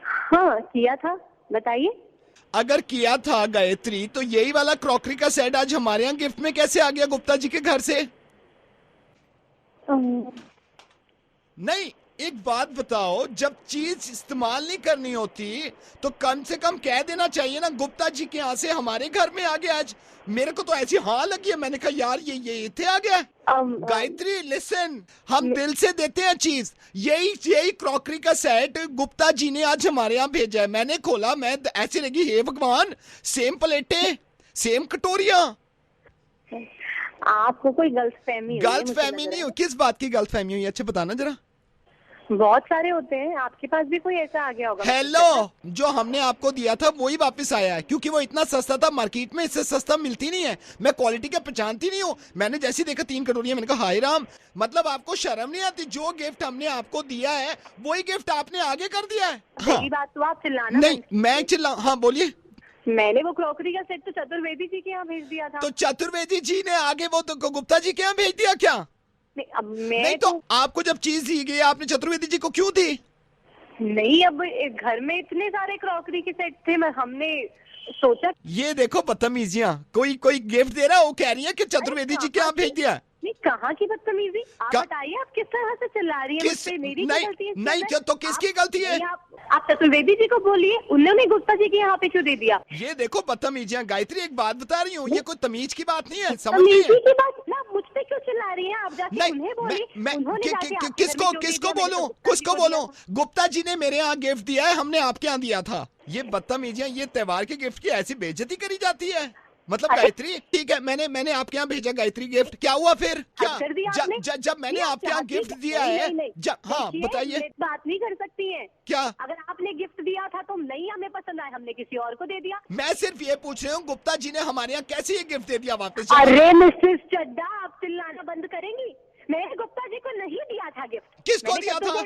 हाँ किया था, बताइए।
अगर किया था गायत्री, तो यही वाला क्रॉकरी का सेट आज हमारे यहाँ गिफ्ट में कैसे आ गया गुप्ता जी के घर से? नहीं, एक बात बताओ, जब चीज इस्तेमाल नहीं करनी होती तो कम से कम कह देना चाहिए ना, गुप्ता जी के यहाँ से हमारे घर में आ गया आज। मेरे को तो ऐसी हाँ लगी है, मैंने कहा यार ये इतने आ गया। गायत्री लिसन, हम दिल से देते हैं चीज। यही क्रॉकरी का सेट गुप्ता जी ने आज हमारे यहाँ भेजा है। मैंने खोला, मैं ऐसे लगी, हे भगवान, सेम प्लेटें, सेम कटोरिया।
आपको कोई गलतफहमी
नहीं हो? किस बात की गलतफहमी हुई? अच्छा बताना जरा।
बहुत सारे होते हैं, आपके पास भी कोई ऐसा आ गया होगा।
हेलो, जो हमने आपको दिया था वही वापस आया है, क्योंकि वो इतना सस्ता था, मार्केट में इससे सस्ता मिलती नहीं है। मैं क्वालिटी का पहचानती नहीं हूँ। मैंने जैसे देखा 3 कटोरियां, मैंने कहा हाय राम, मतलब आपको शर्म नहीं आती? जो गिफ्ट हमने आपको दिया है वही गिफ्ट आपने आगे कर दिया है।
मेरी बात तो आप चिल्लाना
नहीं, मैं चिल्ला, हाँ बोलिए।
मैंने वो क्रॉकरी का सेट तो चतुर्वेदी जी के यहाँ भेज दिया था।
तो चतुर्वेदी जी ने आगे वो तो गुप्ता जी के यहाँ भेज दिया क्या?
नहीं,
तो आपको जब चीज दी गई आपने चतुर्वेदी जी को क्यों दी?
नहीं, अब घर में इतने सारे क्रॉकरी के सेट थे, हमने सोचा।
ये देखो बदतमीजियां, कोई गिफ्ट दे रहा है, वो कह रही है कि चतुर्वेदी जी के यहाँ भेज दिया।
नहीं, कहाँ की बदतमीजी? आप बताइए, आप किस तरह से चिल्ला रही हैं मुझ पे? मेरी गलती है?
नहीं, क्यों? तो किसकी गलती है?
आप चतुर्वेदी जी को बोलिए, उन्होंने गुप्ता जी के यहाँ पे क्यों दे दिया?
ये देखो बदतमीजियां। गायत्री एक बात बता रही हूँ, ये कोई तमीज की बात नहीं है,
तमीजी की बात ना, मुझ पे क्यों चिल्ला रही हैं आप? जाके उन्हें बोलिए।
किसको बोलूं? गुप्ता जी ने मेरे यहाँ गिफ्ट दिया है, हमने आपके यहाँ दिया था। ये बदतमीजियां, ये त्योहार के गिफ्ट की ऐसी बेइज्जती करी जाती है। मतलब गायत्री, ठीक है, मैंने आपके यहाँ भेजा गायत्री गिफ्ट, क्या हुआ फिर? क्या जब मैंने आपके यहाँ गिफ्ट दिया है, हाँ बताइए।
बात नहीं कर सकती है
क्या?
अगर आपने गिफ्ट दिया था तो नहीं हमें पसंद आया, हमने किसी और को दे दिया।
मैं सिर्फ ये पूछ रही हूँ, गुप्ता जी ने हमारे यहाँ कैसे ये गिफ्ट दे दिया वापस?
अरे मिसेस चड्डा, आप चिल्लाना बंद करेंगी? मैंने गुप्ता जी को नहीं दिया था गिफ्ट।
किसको दिया था?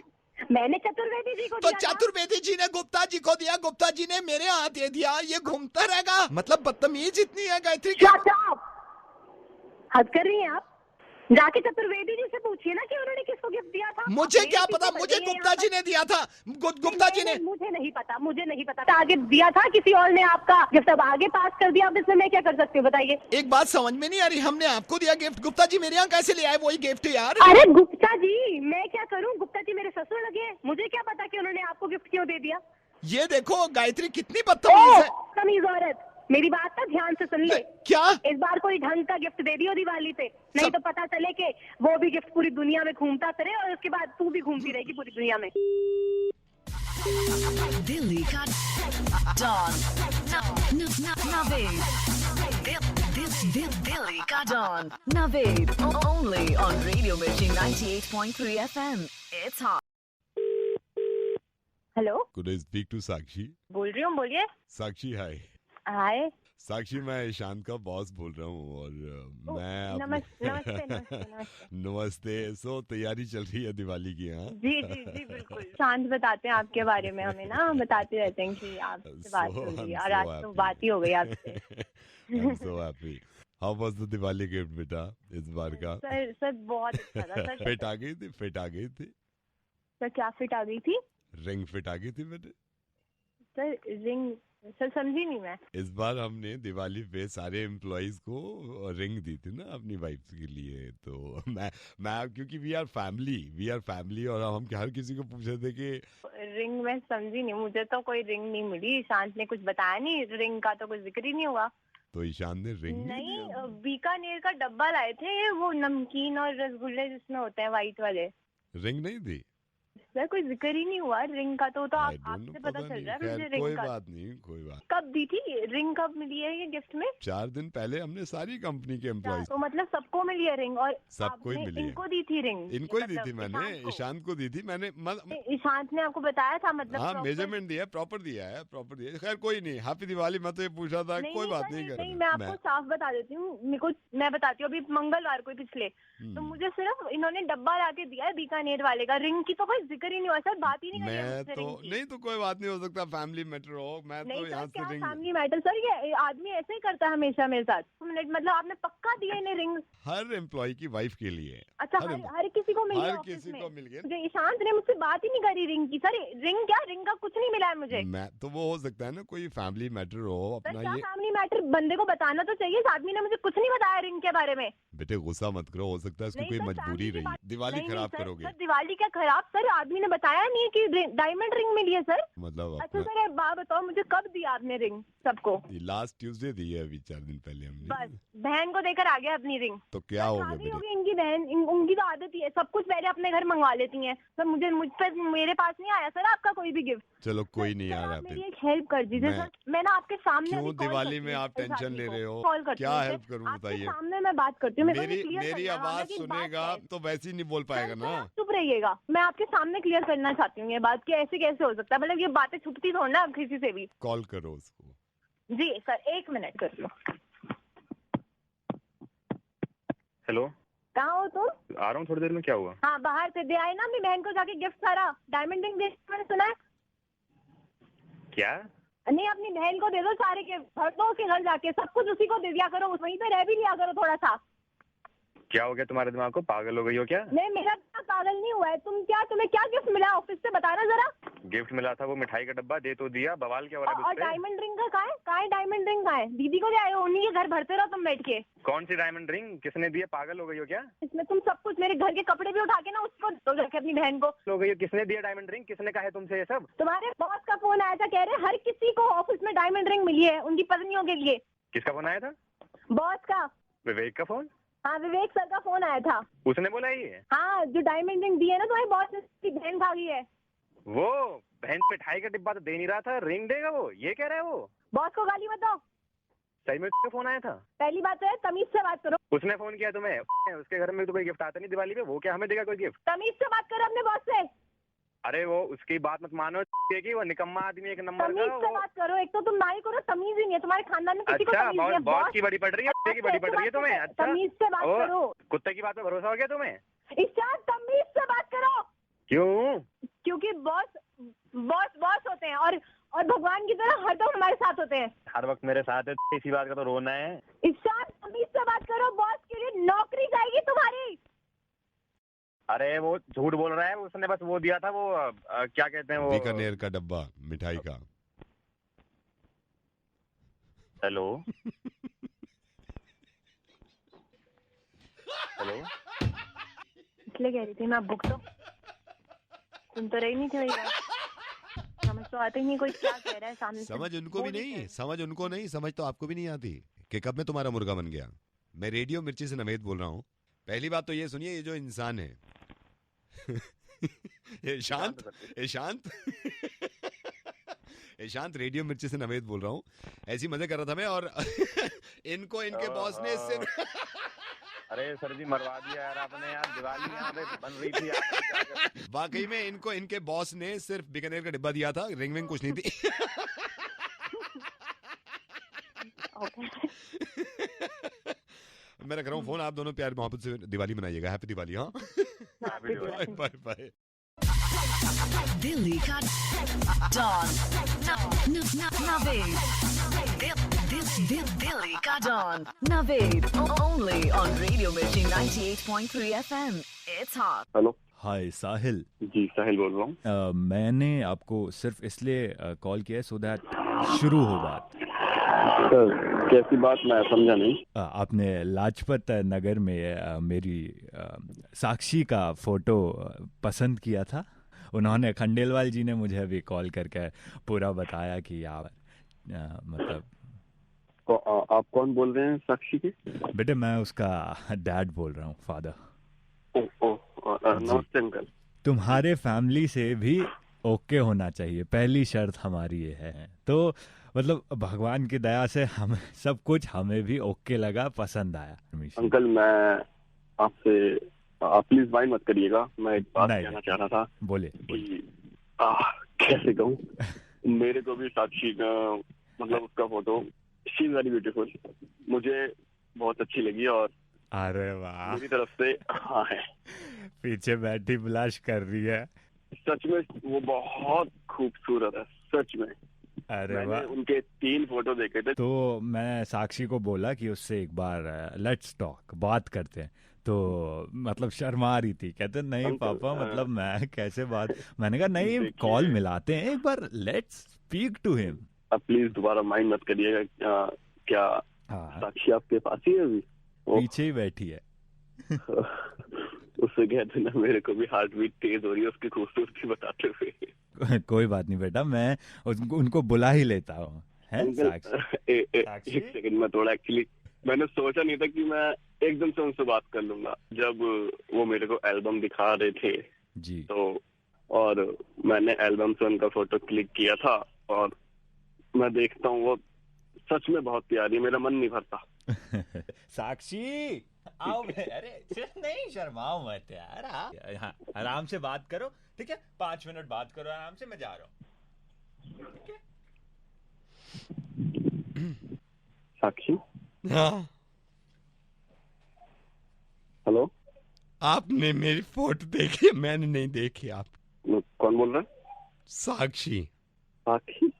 मैंने चतुर्वेदी जी को
तो
दिया।
चतुर्वेदी जी ने गुप्ता जी को दिया, गुप्ता जी ने मेरे हाथ दे दिया, ये घूमता रहेगा। मतलब बदतमीज इतनी है गायत्री।
हद कर रही हैं आप। जाके चतुर्वेदी जी से पूछिए ना कि उन्होंने किसको गिफ्ट दिया था।
मुझे क्या पता, मुझे गुप्ता जी ने दिया था। गुप्ता जी ने,
मुझे नहीं पता। आगे दिया था किसी और ने आपका गिफ्ट, अब आगे पास कर दिया, अब इसमें मैं क्या कर सकती हूँ बताइए?
एक बात समझ में नहीं आ रही, हमने आपको दिया गिफ्ट, गुप्ता जी मेरे यहाँ कैसे ले आए वही गिफ्ट यार?
अरे गुप्ता जी, मैं क्या करूँ? गुप्ता जी मेरे ससुर लगे हैं, मुझे क्या पता कि उन्होंने आपको गिफ्ट क्यों दे दिया।
ये देखो गायत्री कितनी बदतमीज है।
तमीज औरत, मेरी बात ना ध्यान से सुन ले।
क्या?
इस बार कोई ढंग का गिफ्ट दे दियो दिवाली पे, नहीं तो पता चले कि वो भी गिफ्ट पूरी दुनिया में घूमता फिरे और उसके बाद तू भी घूमती रहेगी पूरी दुनिया में।
दिल्ली का डॉन नवेद, दिल्ली का don Naved, only on Radio Mirchi 98.3 FM। It's hot.
Hello,
Could I speak to Sakshi?
बोल रही हूँ, बोलिए।
साक्षी हाय।
हाय
साक्षी, मैं ईशान का बॉस बोल रहा हूँ और मैं
नमस्ते।
नमस्ते। सो तैयारी चल रही है दिवाली की? हाँ
जी बिल्कुल। शांत बताते हैं आपके बारे में, हमें ना बताते रहते हैं कि आपसे बात हो रही है, और आज तो बात ही हो गई आपसे।
I'm so happy. How was the Diwali gift बेटा इस बार का?
सर बहुत अच्छा था सर।
फिट आ गई थी?
सर क्या फिट आ गई थी?
रिंग फिट आ गई थी बेटे?
सर रिंग, सर समझी नहीं मैं।
इस बार हमने दिवाली पे सारे एम्प्लॉइज को रिंग दी थी ना अपनी वाइफ के लिए, तो मैं क्योंकि वी आर फैमिली और हम हर किसी को पूछ रहे थे कि
रिंग मैं समझी नहीं, मुझे तो कोई रिंग नहीं मिली, ईशांत ने कुछ बताया नहीं, रिंग का तो कुछ जिक्र ही नहीं हुआ।
तो ईशान ने रिंग
नहीं, बीकानेर का डब्बा लाए थे, वो नमकीन और रसगुल्ले जिसमें होते हैं व्हाइट वाले।
रिंग नहीं दी
सर, कोई जिक्र ही नहीं हुआ रिंग का, तो आपसे पता चल रहा है मुझे रिंग का।
कोई बात।
कब दी थी रिंग, कब मिली है ये गिफ्ट में?
4 दिन पहले हमने सारी कंपनी के एम्प्लॉइज।
तो मतलब सबको मिली है रिंग? और
सबको ही मिली है।
इनको दी थी रिंग?
इनको ही दी थी मैंने, ईशांत को दी थी मैंने।
ईशांत ने आपको बताया था? मतलब
हाँ, मेजरमेंट दिया, प्रॉपर दिया है। खैर कोई नहीं, हैप्पी दिवाली। मैं तो ये पूछा था, कोई बात नहीं कर।
नहीं, मैं आपको साफ बता देती हूँ, मैं बताती हूँ, अभी मंगलवार को पिछले, तो मुझे सिर्फ इन्होंने डब्बा ला के दिया है बीकानेर वाले का, रिंग की तो कोई जिक्र
मैटर ही नहीं हुआ सर, बात ही नहीं करी है
मैं
मुझसे
तो
रिंग की।
नहीं तो कोई बात नहीं हो सकता, फैमिली मैटर हो, मैं
नहीं
तो
सर,
यहाँ से
क्या
रिंग
फैमिली मैटर सर, ये आदमी ऐसे ही करता है हमेशा मेरे साथ। मतलब आपने पक्का दिया इन्हें रिंग?
हर एम्प्लॉय की वाइफ के लिए।
अच्छा, हर किसी को मिल गया
हर
ऑफिस
किसी
में?
को मिल गया।
मुझे ईशांत ने मुझसे बात ही नहीं करी रिंग की सर। रिंग क्या, रिंग का कुछ नहीं मिला है मुझे।
मैं तो वो हो सकता है ना कोई फैमिली मैटर हो
सर
अपना
क्या
ये।
फैमिली मैटर, बंदे को बताना तो चाहिए। इस आदमी ने मुझे कुछ नहीं बताया रिंग के बारे में।
बेटे गुस्सा मत करो, हो सकता है उसकी
नहीं
कोई
सर,
मजबूरी
फैमिली की
रही,
बात-
दिवाली
नहीं,
खराब
सर,
करोगे।
सर दिवाली क्या खराब सर, आदमी ने बताया नहीं है कि डायमंड रिंग मिली है सर।
मतलब
अच्छा सर एक बात बताओ, मुझे कब दिया आपने रिंग सबको?
लास्ट ट्यूसडे दी है अभी 4 दिन पहले हमने।
बस बहन को देकर आ गया अपनी रिंग।
तो क्या हो
आ
गया
गई
बेटे?
होगी इनकी बहन, उनकी तो आदत ही है, सब कुछ पहले अपने घर मंगवा लेती हैं। सर मुझ पर मेरे पास नहीं आया सर आपका कोई भी गिफ्ट।
चलो कोई नहीं आ रहा
मेरी
फिर।
एक हेल्प कर दीजिए
मैं-
सर, मैं ना आपके सामने
क्यों
अभी कॉल
दिवाली
करती
में
हूँ
आप
इस
टेंशन
आदमी
ले
को।
रहे हो?
कॉल करती
क्या
हूँ
हेल्प
उसे।
करूं
आपके
बताइए?
सामने मैं बात करती हूँ, मेरे को
मेरी
ये clear
मेरी
करना है,
आवाज
हालांकि बात
सुनेगा
है।
तो वैसे ही नहीं बोल पाएगा ना।
चुप रहिएगा, मैं आपके सामने क्लियर करना चाहती हूँ ये बात कि ऐसे कैसे हो सकता है। मतलब ये बातें छुपती थोड़ी ना किसी से भी।
कॉल करो उसको।
जी सर 1 मिनट कर लो।
हेलो,
कहाँ हो तुम?
आ रहा हूँ थोड़ी देर में। क्या हुआ?
हाँ बाहर से दे आए ना अपनी बहन को जाके गिफ्ट सारा, डायमंड रिंग दे मैंने सुना है।
क्या?
नहीं अपनी बहन को दे दो सारे के, भर दो उसके घर जाके, सब कुछ उसी को दे दिया करो, वहीं पे रह भी लिया करो थोड़ा सा।
क्या हो गया तुम्हारे दिमाग को? पागल हो गई हो क्या?
नहीं मेरा दिमाग पागल नहीं हुआ है। तुम्हें क्या गिफ्ट मिला ऑफिस से, बताना जरा।
गिफ्ट मिला था वो मिठाई का डब्बा, दे तो दिया, बवाल क्या हो रहा है
और
मुझसे?
डायमंड रिंग का कहाँ है डायमंड रिंग कहाँ है? दीदी को दे आए हो, उन्हीं के घर भरते रहो तुम बैठ के।
कौन सी डायमंड रिंग? किसने दिया? पागल हो गई हो क्या?
इसमें तुम सब कुछ, मेरे घर के कपड़े भी उठा के ना उसको दो जाके अपनी बहन को।
हो गई हो? किसने दिया डायमंड रिंग? किसने कहा है तुमसे ये सब?
तुम्हारे बॉस का फोन आया था, कह रहे हर किसी को ऑफिस में डायमंड रिंग मिली है उनकी पत्नियों के लिए।
किसका फोन आया था?
बॉस का।
विवेक का फोन?
हाँ विवेक सर का फोन आया था।
उसने बोला ये?
हाँ जो डायमंड रिंग दी है ना तुम्हारे बॉस ने, उसकी बहन भागी है।
वो बहन मिठाई का डिब्बा तो दे नहीं रहा था, रिंग देगा वो, ये कह रहा है वो?
बॉस को गाली मत दो।
सही में उसका फोन आया था?
पहली बात है तमीज से बात करो।
उसने फोन किया तुम्हें? उसके घर में तो कोई गिफ्ट आता नहीं दिवाली पे, वो क्या हमें देगा कोई गिफ्ट?
तमीज से बात करो अपने बॉस से।
अरे वो उसकी बात मत मानो कि वो निकम्मा आदमी एक नंबर
तमीज
का
से बात करो। एक तो तुम ना ही करो, तमीज ही नहीं है तुम्हारे खानदान में किसी को
अच्छा,
तमीज नहीं है।
बॉस की बड़ी पड़ रही है, कुत्ते की बड़ी पड़ रही है तुम्हें? अच्छा,
तमीज से बात
ओ,
करो।
कुत्ते की बात पे भरोसा हो गया तुम्हें?
ईशान तमीज से बात करो।
क्यों?
क्योंकि बॉस होते हैं और भगवान की तरह हरदम हमारे साथ होते हैं।
हर वक्त मेरे साथ है, इसी बात का तो रोना है।
ईशान तमीज से बात करो, बॉस के लिए नौकरी जाएगी तुम्हारी।
अरे वो झूठ बोल रहा है, उसने बस वो दिया था, वो क्या कहते हैं वो,
बीकानेर का डब्बा मिठाई का।
हेलो हेलो,
इसलिए कह रही थी मैं बुक तो सुन तो रही नहीं थी मेरी बात। समझ तो आते ही नहीं कोई क्या कह रहा है सामने से।
समझ उनको भी नहीं, समझ उनको नहीं, समझ तो आपको भी नहीं आती कि कब मैं तुम्हारा मुर्गा बन गया। मैं रेडियो मिर्ची से नवेद बोल रहा हूँ। पहली बात तो ये सुनिए, ये जो इंसान है ये शांत शांत रेडियो मिर्ची से नवेद बोल रहा हूँ। ऐसी मजे कर रहा था मैं, और इनको इनके बॉस ने इससे
अरे सर जी मरवा दिया यार आपने, यार दिवाली यहाँ पे बन रही थी यार।
वाकई में इनको इनके बॉस ने सिर्फ बीकानेर का डिब्बा दिया था, रिंग विंग कुछ नहीं थी। मैं रख रहा हूँ फोन, आप दोनों प्यार मोहब्बत से दिवाली मनाइएगा। हैप्पी दिवाली। हाँ बाय बाय बाय।
दिल्ली का डॉन नवेद, दिल्ली का don Naved, only on Radio Mirchi 98.3 FM। It's hot.
Hello,
hi Sahil.
जी साहिल बोल रहा हूँ।
मैंने आपको सिर्फ इसलिए कॉल किया है सो दैट शुरू हो बात।
सर कैसी बात, मैं समझा नहीं।
आपने लाजपत नगर में मेरी साक्षी का फोटो पसंद किया था। उन्होंने, खंडेलवाल जी ने मुझे अभी कॉल करके पूरा बताया कि यार मतलब
आप कौन बोल रहे हैं साक्षी के?
बेटे मैं उसका डैड बोल रहा हूँ, फादर।
नमस्ते अंकल।
तुम्हारे फैमिली से भी ओके होना चाहिए, पहली शर्त हमारी ये है। तो मतलब भगवान की दया से हम सब कुछ हमें भी ओके लगा, पसंद आया।
अंकल मैं आपसे, आप प्लीज माइंड मत करिएगा, मैं एक बात कहना चाह रहा था।
बोले
कि कैसे कहूँ, मेरे को भी साक्षी का मतलब उसका photo, she is very beautiful, मुझे बहुत अच्छी लगी। और
अरे वाह,
मेरी तरफ से हाँ है।
पीछे बैठी ब्लश कर रही है।
सच में वो बहुत खूबसूरत है, सच में।
अरे
मैंने
वाह।
उनके 3 फोटो देखे थे।
तो मैं साक्षी को बोला कि उससे एक बार लेट्स टॉक, बात करते हैं। तो मतलब शर्मा रही थी, कहते नहीं
अंकल,
पापा मतलब मैं कैसे बात। मैंने कहा नहीं,
देखिए।
कॉल मिलाते हैं एक बार, लेट्स स्पीक टू हिम।
अब प्लीज दोबारा माइंड मत करिएगा। क्या
हाँ,
साक्षी आपके पास ही है अभी?
पीछे ही बैठी है।
उससे कहते ना मेरे को भी हार्ट बीट तेज हो रही है उसकी खूबसूरती बताते हुए।
कोई बात नहीं बेटा, मैं उनको बुला ही लेता हूँ। है
अंकल,
साक्षी?
एक सेकंड में थोड़ा एक्चुअली मैंने सोचा नहीं था कि मैं एकदम से उनसे बात कर लूंगा। जब वो मेरे को एल्बम दिखा रहे थे
जी,
तो और मैंने एल्बम से उनका फोटो क्लिक किया था और मैं देखता हूँ वो सच में बहुत प्यारी है, मेरा मन नहीं भरता।
साक्षी आओ। अरे नहीं शर्माओ मत यार। हाँ, आराम से बात करो, ठीक है? 5 मिनट बात करो आराम से, मैं जा रहा हूँ। ठीक है?
साक्षी,
हाँ,
हेलो।
आपने मेरी फोटो देखी है? मैंने नहीं देखी। आप
कौन बोल रहा है?
Sakshi.
Sakshi,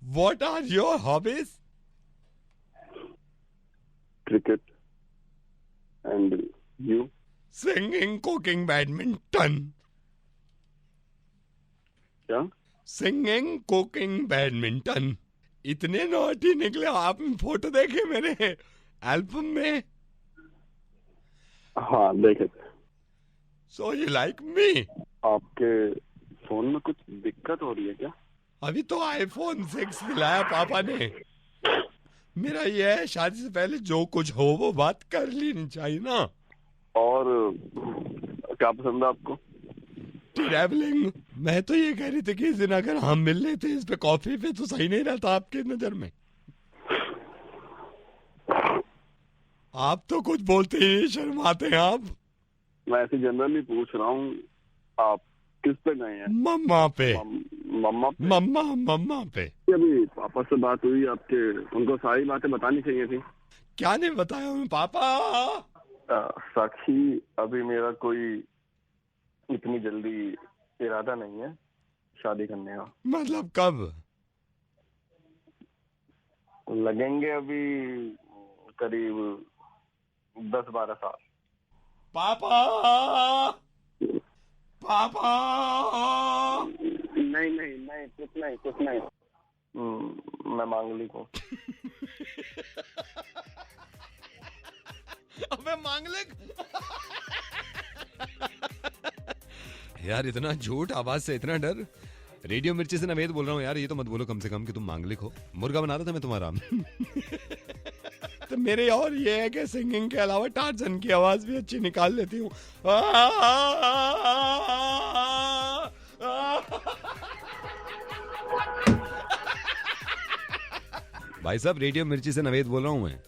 what are your hobbies?
Cricket and you?
Singing, cooking, badminton.
क्या?
Singing, cooking, badminton. इतने नॉटी निकले। आपने फोटो देखे मेरे एल्बम में?
हाँ देखे थे।
So you like me?
आपके फोन में कुछ दिक्कत हो रही है क्या?
अभी तो iPhone 6 दिलाया पापा ने। मेरा ये है, शादी से पहले जो कुछ हो वो बात कर लेनी चाहिए ना।
और क्या पसंद है आपको?
ट्रैवलिंग। मैं तो ये कह रही थी कि इस दिन अगर हम मिल लेते इस पे कॉफी पे तो सही नहीं रहता आपके नजर में। आप तो कुछ बोलते ही शर्माते हैं आप।
मैं ऐसे जनरली पूछ रहा हूँ, आप किस पे गए हैं?
मम्मा पे।
मम्मा पे?
मम्मा पे।
अभी पापा से बात हुई आपके, उनको सारी बातें बतानी चाहिए थी।
क्या नहीं बताया हूँ पापा?
साक्षी, अभी मेरा कोई इतनी जल्दी इरादा नहीं है शादी करने का।
मतलब कब?
लगेंगे अभी करीब 10-12 साल।
पापा पापा।
नहीं कुछ नहीं। मैं मांगलिक हूँ।
अबे मांगलिक। यार इतना झूठ, आवाज से इतना डर। रेडियो मिर्ची से नवेद बोल रहा हूँ यार, ये तो मत बोलो कम से कम कि तुम मांगलिक हो। मुर्गा बना रहा था मैं तुम्हारा। तो मेरे और ये है कि सिंगिंग के अलावा टार्जन की आवाज भी अच्छी निकाल लेती हूँ। भाई साहब, रेडियो मिर्ची से नवेद बोल रहा हूँ मैं,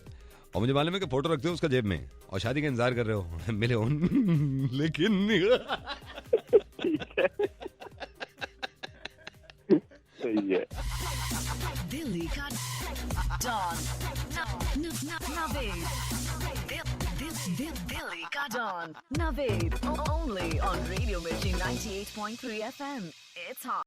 और मुझे मालूम है कि फोटो रखते हो उसका जेब में और शादी का इंतजार कर रहे हो। मिले हो लेकिन
सही है।
दिल्ली का डॉन नवेद। दिल्ली का don Naved, only on Radio Mirchi 98.3 FM। It's hot.